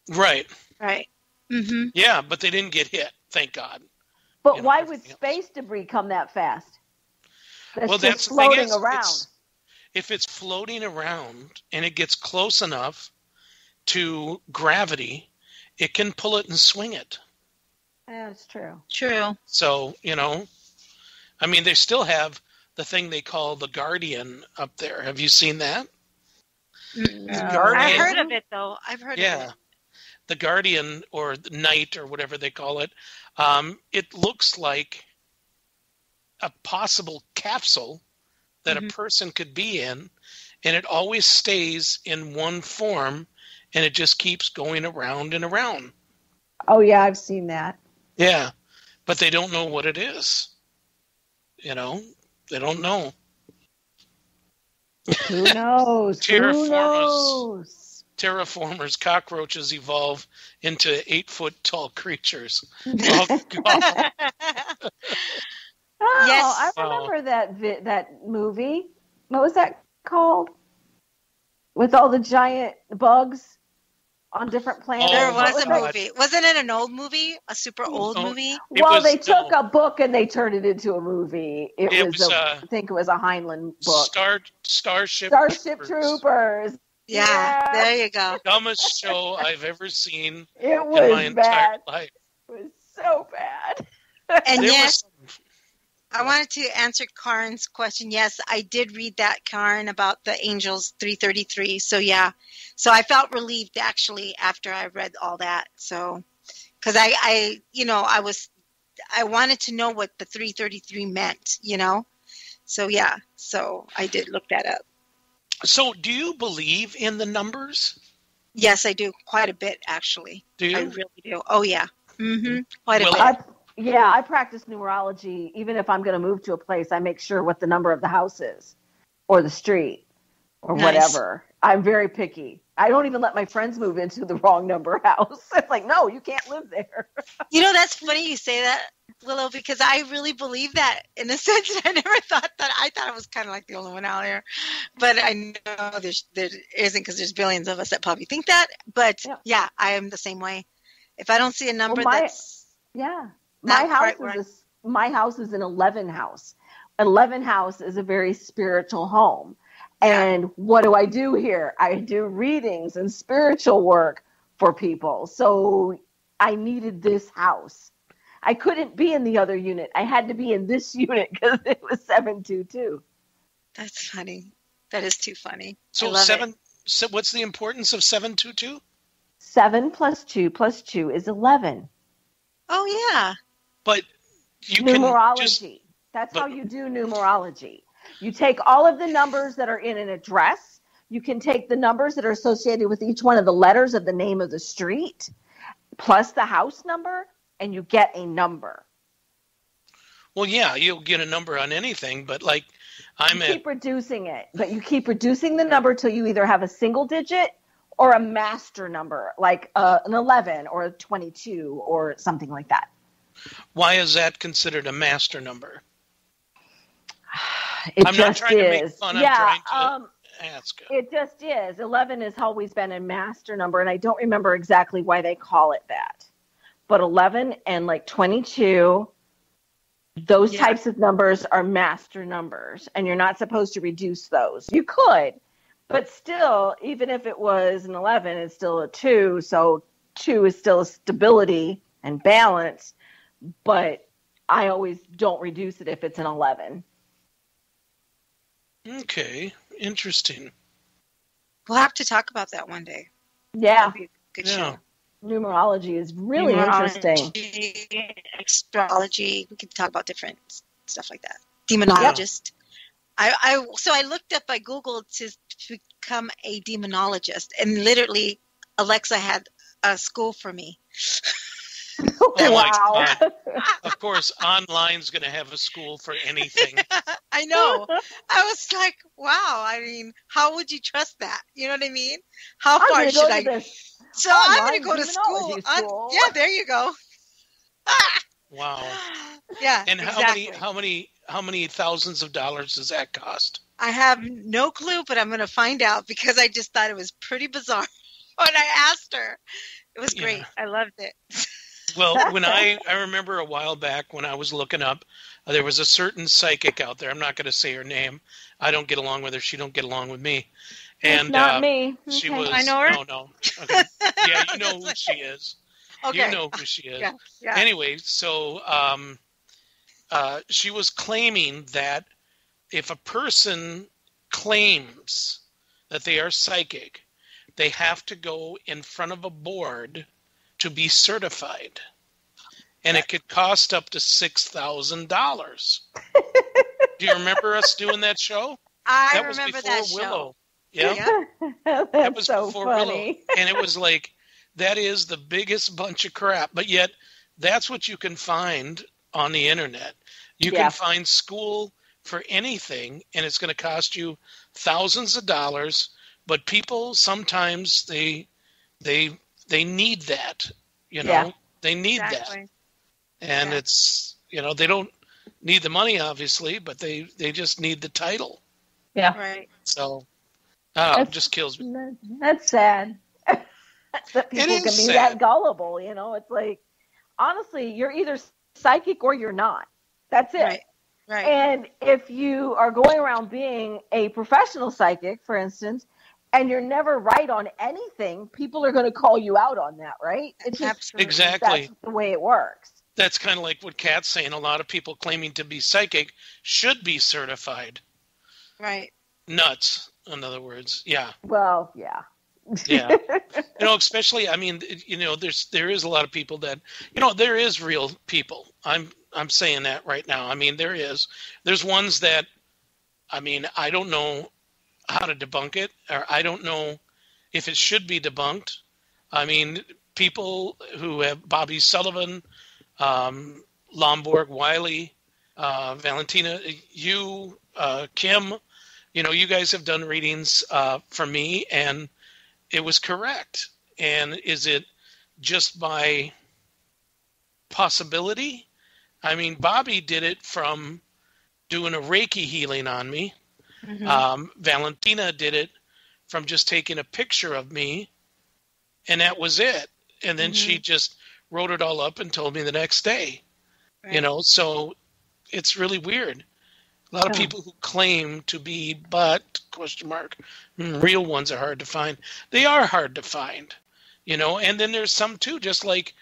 Right. Mm-hmm. Yeah, but they didn't get hit, thank God. But why would space debris come that fast? That's just floating around. If it's floating around and it gets close enough to gravity, it can pull it and swing it. Yeah, it's true. True. So, I mean, they still have the thing they call the Guardian up there. Have you seen that? Guardian. I've heard of it, though. Yeah. The Guardian, or the Knight, or whatever they call it. It looks like a possible capsule that a person could be in, and it always stays in one form, and it just keeps going around and around. Oh, yeah, I've seen that. Yeah, but they don't know what it is. They don't know. Who knows? Terraformers, cockroaches evolve into 8-foot-tall creatures. Oh, God. Oh, Yes. I remember that movie. What was that called? With all the giant bugs on different planets. There was a God. movie. Wasn't it an old movie? A super old movie? Well, they took a book and they turned it into a movie. It was I think it was a Heinlein book. Starship Troopers. Yeah, there you go. Dumbest show I've ever seen It was in my entire bad. life. It was so bad. And There yes, was I wanted to answer Karen's question. Yes, I did read that, Karen, about the Angels 333. So, yeah. So I felt relieved, actually, after I read all that. So, because I wanted to know what the 333 meant, So, yeah. So I did look that up. So do you believe in the numbers? Yes, I do. Quite a bit, actually. Do you? I really do. Oh, yeah. Quite a Well, bit. I practice numerology. Even if I'm going to move to a place, I make sure what the number of the house is, or the street, or Nice. whatever. I'm very picky. I don't even let my friends move into the wrong number house. It's like, no, you can't live there. That's funny you say that, Willow, because I really believe that in a sense. I never thought that. I thought I was kind of like the only one out here. But I know there isn't, because there's billions of us that probably think that. But, yeah, I am the same way. If I don't see a number that's... Yeah. Not My quite house right. my house is an 11 house. 11 house is a very spiritual home. And what do I do here? I do readings and spiritual work for people. So I needed this house. I couldn't be in the other unit. I had to be in this unit because it was 722. That's funny. That is too funny. So I love it. So what's the importance of 722? 7 plus 2 plus 2 is 11. Oh, yeah. But you Numerology. That's how you do numerology. You take all of the numbers that are in an address. You can take the numbers that are associated with each one of the letters of the name of the street, plus the house number, and you get a number. Well, yeah, you'll get a number on anything, but like keep reducing it, but you keep reducing the number till you either have a single digit or a master number, like an 11 or a 22 or something like that. Why is that considered a master number? I'm not trying to make fun. I'm trying to ask. It just is. 11 has always been a master number, and I don't remember exactly why they call it that. But 11 and like 22, those types of numbers are master numbers, and you're not supposed to reduce those. You could, but still, even if it was an 11, it's still a 2, so 2 is still a stability and balance, but I always don't reduce it if it's an 11. Okay, interesting. We'll have to talk about that one day. Yeah. That'd be a good show. Numerology is really interesting. Astrology. We could talk about different stuff like that. Demonologist. So I looked up, I Googled to become a demonologist, and literally Alexa had a school for me. Oh my Wow. God. Of course, online's going to have a school for anything. I know. I was like, wow. I mean, how would you trust that? You know what I mean? How I'm far gonna should go I? to this So I'm going to online go to school. demonology Yeah, there you go. Wow. Yeah. And exactly. how many thousands of dollars does that cost? I have no clue, but I'm going to find out because I just thought it was pretty bizarre when I asked her. It was great. Yeah. I loved it. Well, when I remember a while back when I was looking up, there was a certain psychic out there. I'm not going to say her name. I don't get along with her. She don't get along with me. And It's not me. She Okay. was. I know her? No. Okay. Yeah, you know who she is. Okay. You know who she is. Yeah. Anyway, so she was claiming that if a person claims that they are psychic, they have to go in front of a board to be certified. And it could cost up to $6,000. Do you remember us doing that show? I That was remember before that show. Willow. Yeah. Yeah. That was so before funny. Willow. And it was like, that is the biggest bunch of crap. But yet, that's what you can find on the internet. You Yeah. can find school for anything, and it's going to cost you thousands of dollars. But people sometimes they need that, you know. Yeah. They need Exactly. that, and Yeah. it's, you know, they don't need the money obviously, but they just need the title. Yeah. Right. So, it That's- just kills me. That's sad. That people is can be sad. that gullible, you know. It's like, honestly, you're either psychic or you're not. That's it. Right. Right. And if you are going around being a professional psychic, for instance, and you're never right on anything, people are going to call you out on that, right? It's just, Absolutely. Exactly. that's the way it works. That's kind of like what Kat's saying. A lot of people claiming to be psychic should be certified. Right. Nuts, in other words. Yeah. Well, yeah. Yeah. You know, especially, I mean, you know, there is a lot of people that, you know, there is real people. I'm saying that right now. I mean, there's ones that, I mean, I don't know how to debunk it, or I don't know if it should be debunked. I mean, people who have Bobby Sullivan, Lomborg, Wiley, Valentina, you, Kim, you know, you guys have done readings for me, and it was correct. And is it just by possibility? I mean, Bobby did it from doing a Reiki healing on me. Mm-hmm. Valentina did it from just taking a picture of me, and that was it. And then she just wrote it all up and told me the next day. Right. You know, so it's really weird. A lot of people who claim to be, but, question mark, real ones are hard to find. They are hard to find, you know, and then there's some too, just like,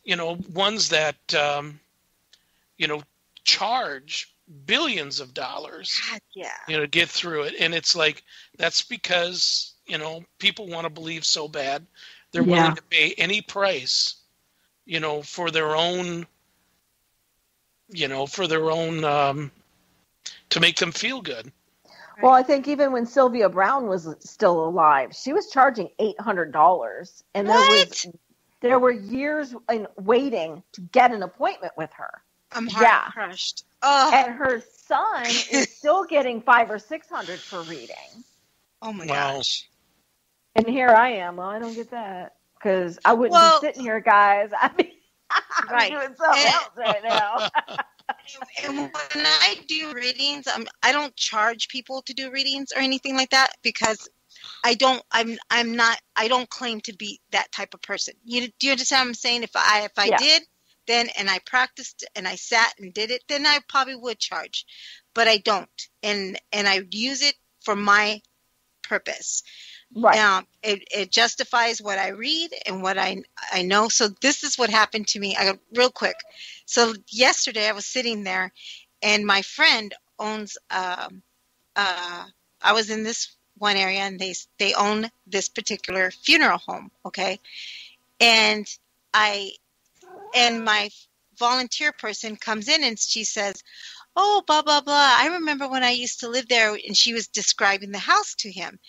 you know, ones that, you know, charge billions of dollars, Yeah. you know, to get through it. And it's like, that's because, you know, people want to believe so bad. They're willing to pay any price, you know, for their own, to make them feel good. Well, I think even when Sylvia Brown was still alive, she was charging $800, and there were years in waiting to get an appointment with her. I'm heart crushed. Oh. And her son is still getting $500 or $600 for reading. Oh my Wow. gosh. And here I am. Well, I don't get that because I wouldn't be sitting here, guys. I mean, I'm doing something else right now. And when I do readings, I don't charge people to do readings or anything like that because I don't claim to be that type of person. Do you understand what I'm saying? If I did, then, and I practiced and I sat and did it, then I probably would charge, but I don't. And I use it for my purpose. Right. It justifies what I read and what I know. So this is what happened to me. Real quick. So yesterday I was sitting there, and my friend owns. I was in this one area, and they own this particular funeral home. Okay, And my volunteer person comes in and she says, oh, blah, blah, blah. I remember when I used to live there, and she was describing the house to him.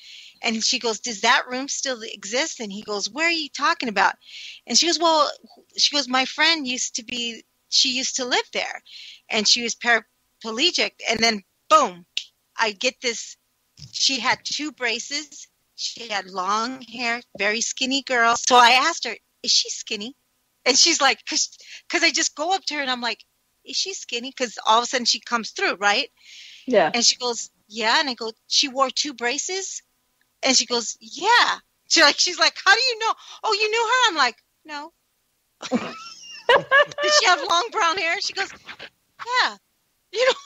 And she goes, does that room still exist? And he goes, where are you talking about? And she goes, my friend used to live there, and she was paraplegic. And then, boom, I get this. She had 2 braces. She had long hair, very skinny girl. So I asked her, is she skinny? And she's like, because I just go up to her and I'm like, is she skinny? Because all of a sudden she comes through, right? Yeah. And she goes, yeah. And I go, she wore 2 braces? And she goes, yeah. She's like, how do you know? Oh, you knew her? I'm like, no. Did she have long brown hair? She goes, yeah.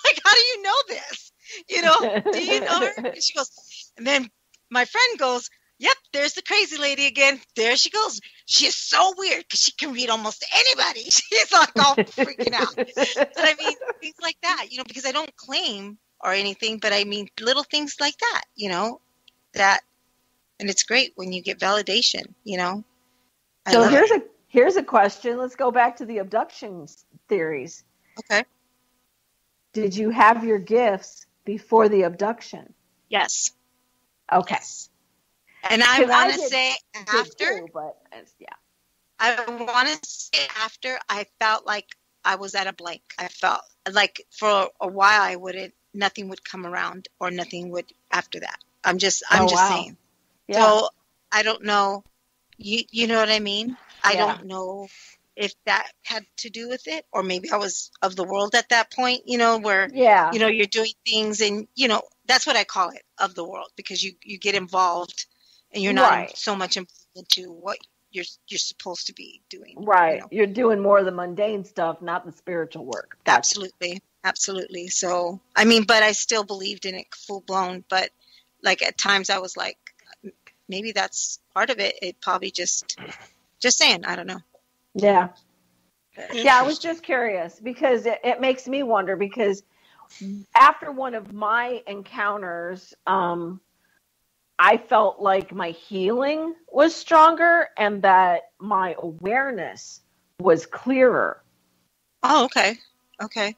Like, how do you know this? Do you know her? And she goes, and then my friend goes, yep, there's the crazy lady again. There she goes. She is so weird because she can read almost anybody. She's like all freaking out. But I mean, things like that, because I don't claim or anything, but I mean, little things like that, that, and it's great when you get validation, So here's a question. Let's go back to the abduction theories. Okay. Did you have your gifts before the abduction? Yes. Okay. Yes. And I want to say after, too, but yeah. I want to say after, I felt like I was at a blank. I felt like for a while nothing would come around, or nothing would after that. I'm just saying. Yeah. So I don't know. You know what I mean? I don't know if that had to do with it, or maybe I was of the world at that point, where, you're doing things and, that's what I call it, of the world, because you get involved and you're not so much into what you're supposed to be doing. Right. You're doing more of the mundane stuff, not the spiritual work. Absolutely. Absolutely. So, I mean, but I still believed in it full blown, but like at times I was like, maybe that's part of it. It probably just saying, I don't know. Yeah. Yeah, I was just curious because it makes me wonder, because after one of my encounters, I felt like my healing was stronger and that my awareness was clearer. Oh, okay. Okay.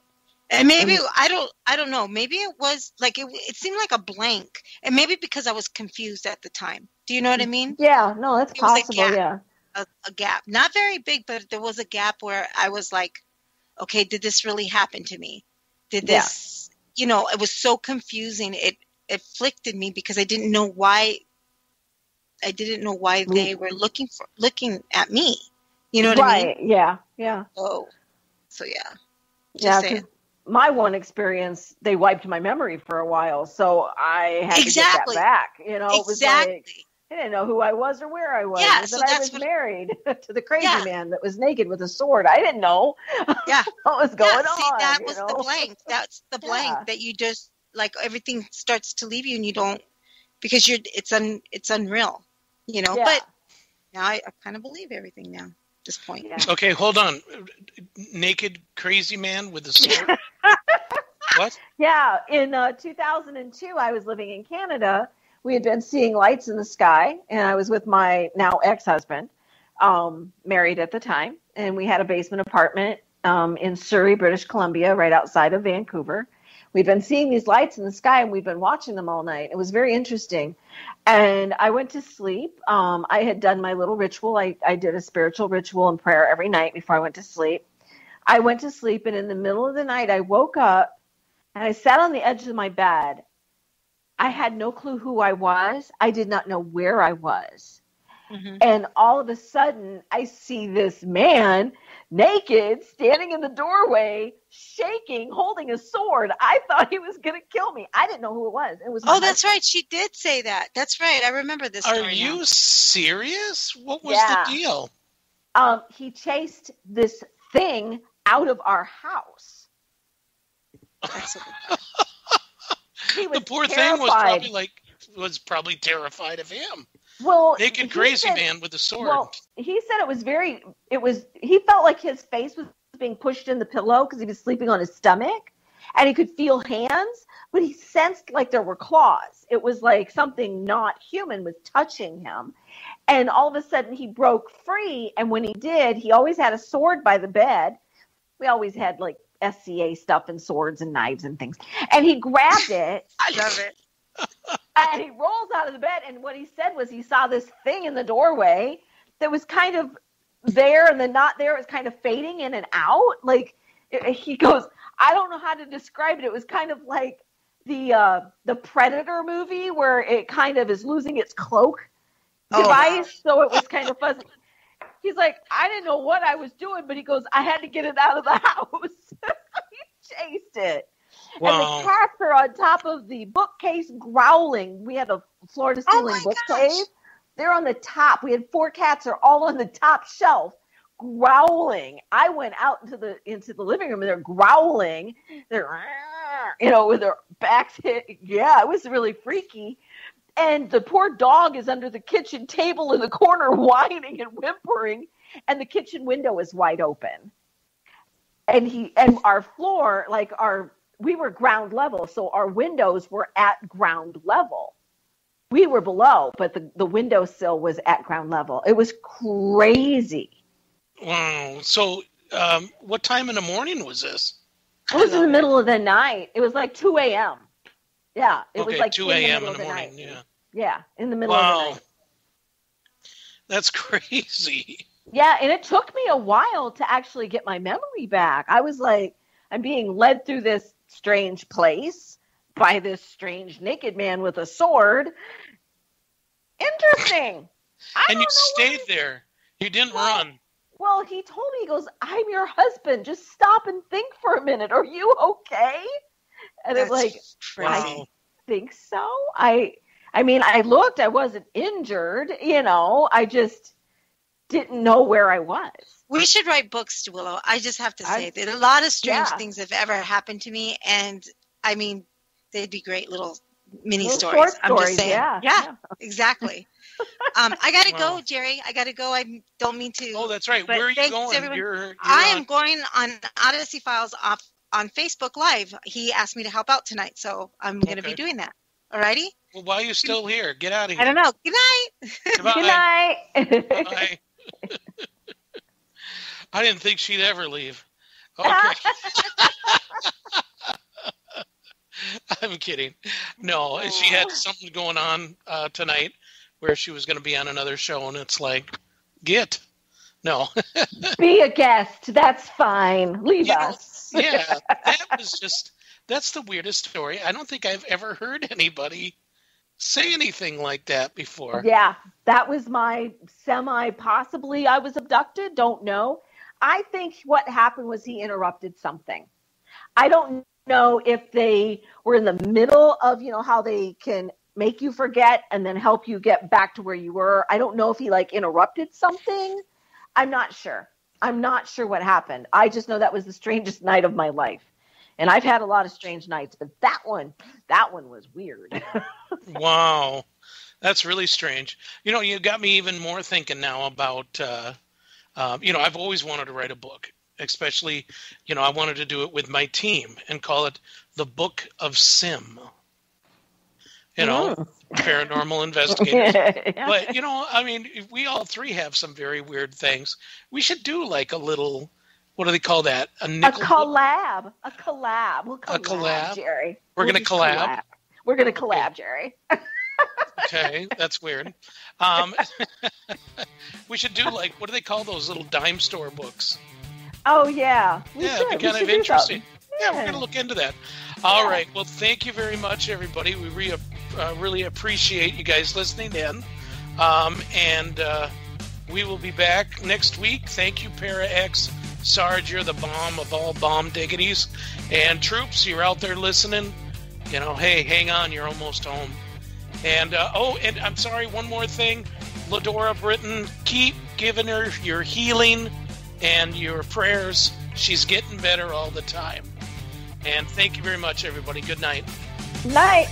And maybe, I don't know. Maybe it was like, it seemed like a blank, and maybe because I was confused at the time. Do you know what I mean? Yeah, no, that's possible. Yeah. A gap, not very big, but there was a gap where I was like, okay, did this really happen to me? Did this, it was so confusing. It afflicted me because I didn't know why. I didn't know why they were looking at me. You know what I mean? Right. Yeah. Yeah. So yeah. Just saying. My one experience, they wiped my memory for a while, so I had to get that back. It was like, I didn't know who I was or where I was. Yeah, so I was married to the crazy man that was naked with a sword. I didn't know what was going on. That was the blank. That's the blank that you just, like, everything starts to leave you and you don't, because it's unreal, But now I kind of believe everything now at this point. Yeah. Okay, hold on. Naked crazy man with a sword? What? Yeah, in 2002, I was living in Canada. We had been seeing lights in the sky, and I was with my now ex-husband, married at the time, and we had a basement apartment in Surrey, British Columbia, right outside of Vancouver. We'd been seeing these lights in the sky, and we'd been watching them all night. It was very interesting. And I went to sleep. I had done my little ritual. I did a spiritual ritual and prayer every night before I went to sleep. I went to sleep, and in the middle of the night, I woke up, and I sat on the edge of my bed. I had no clue who I was. I did not know where I was. Mm-hmm. And all of a sudden, I see this man naked, standing in the doorway, shaking, holding a sword. I thought he was going to kill me. I didn't know who it was. It was. Oh, that's right. She did say that. That's right. I remember this story. Are you serious? What was the deal? He chased this thing out of our house. The poor thing was probably terrified of him. Well, naked crazy man with a sword. Well, he said he felt like his face was being pushed in the pillow because he was sleeping on his stomach, and he could feel hands, but he sensed like there were claws. It was like something not human was touching him. And all of a sudden he broke free. And when he did, he always had a sword by the bed. We always had like SCA stuff and swords and knives and things. And he grabbed it. I love it. And he rolls out of the bed. And what he said was he saw this thing in the doorway that was kind of there and then not there. It was kind of fading in and out. Like he goes, I don't know how to describe it. It was kind of like the Predator movie where it kind of is losing its cloak device. So it was kind of fuzzy. He's like, I didn't know what I was doing, but he goes, I had to get it out of the house. He chased it. Wow. And the cats are on top of the bookcase growling. We had a floor-to-ceiling bookcase. Gosh. They're on the top. We had 4 cats are all on the top shelf growling. I went out into the living room and they're growling. They're, with their backs hit. Yeah, it was really freaky. And the poor dog is under the kitchen table in the corner whining and whimpering, and the kitchen window is wide open. And our floor, we were ground level, so our windows were at ground level. We were below, but the windowsill was at ground level. It was crazy. Wow. So what time in the morning was this? It was in the middle of the night. It was like 2 a.m. Yeah, it was like 2 a.m. in the morning. Yeah, in the middle of the night. That's crazy. Yeah, and it took me a while to actually get my memory back. I was like, I'm being led through this strange place by this strange naked man with a sword. Interesting. And you stayed there. You didn't run. Well, he told me, he goes, I'm your husband. Just stop and think for a minute. Are you okay? And it's like, I think so. I mean, I looked. I wasn't injured. I just didn't know where I was. We should write books, Willow. I just have to say that a lot of strange things have ever happened to me. And, I mean, they'd be great little mini stories. I'm just saying. Yeah, exactly. I got to go, Jerry. I got to go. I don't mean to. Oh, that's right. Where are you going? I am going on Odyssey Files on Facebook Live. He asked me to help out tonight, so I'm going to be doing that. All righty? Well, why are you still here? Get out of here. I don't know. Good night. Goodbye. Good night. Bye. I didn't think she'd ever leave. Okay. I'm kidding. No, she had something going on tonight where she was going to be on another show, and it's like, no. Be a guest. That's fine. Leave us. Yeah, that's the weirdest story. I don't think I've ever heard anybody say anything like that before. Yeah, that was my possibly I was abducted. Don't know. I think what happened was he interrupted something. I don't know if they were in the middle of, how they can make you forget and then help you get back to where you were. I don't know if he interrupted something. I'm not sure. I'm not sure what happened. I just know that was the strangest night of my life. And I've had a lot of strange nights, but that one was weird. Wow. That's really strange. You got me even more thinking now about, I've always wanted to write a book, especially, I wanted to do it with my team and call it The Book of Sim. Paranormal investigators. Yeah. But, we all three have some very weird things. We should do a little, what do they call that? A collab. A collab. We'll collab, a collab? Jerry. We're going to collab? We're going to collab, Jerry. Okay, that's weird. We should do what do they call those little dime store books? Oh, yeah. It'd be kind of interesting. Yeah, we're going to look into that. All right. Well, thank you very much, everybody. We really appreciate you guys listening in. And we will be back next week. Thank you, Para X. Sarge, you're the bomb of all bomb diggities. And troops, you're out there listening. Hey, hang on. You're almost home. And, and I'm sorry, one more thing. Ladora Britton, keep giving her your healing and your prayers. She's getting better all the time. And thank you very much, everybody. Good night. Night.